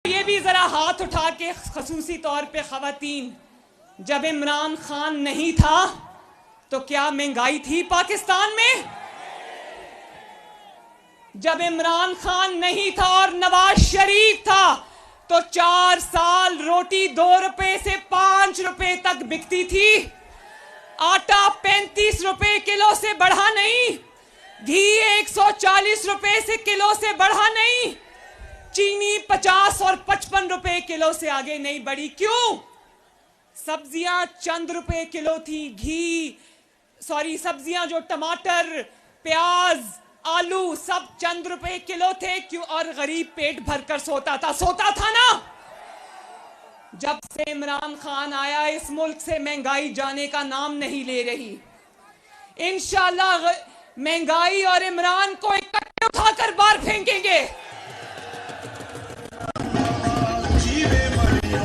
ये भी जरा हाथ उठा के खसूसी तौर पे खवातीन, जब इमरान खान नहीं था तो क्या महंगाई थी पाकिस्तान में? जब इमरान खान नहीं था और नवाज शरीफ था तो 4 साल रोटी 2 रुपए से 5 रुपए तक बिकती थी। आटा 35 रुपए किलो से बढ़ा नहीं, घी 140 रुपए से किलो से बढ़ा नहीं, चीनी 50 और 55 रुपए किलो से आगे नहीं बढ़ी। क्यों? सब्जियां चंद रुपए किलो थी, सब्जियां जो टमाटर, प्याज, आलू सब चंद रुपए किलो थे। क्यों? और गरीब पेट भरकर सोता था ना। जब से इमरान खान आया इस मुल्क से महंगाई जाने का नाम नहीं ले रही। इंशाल्लाह महंगाई और इमरान को इकट्ठे उठाकर बाहर फेंकेंगे।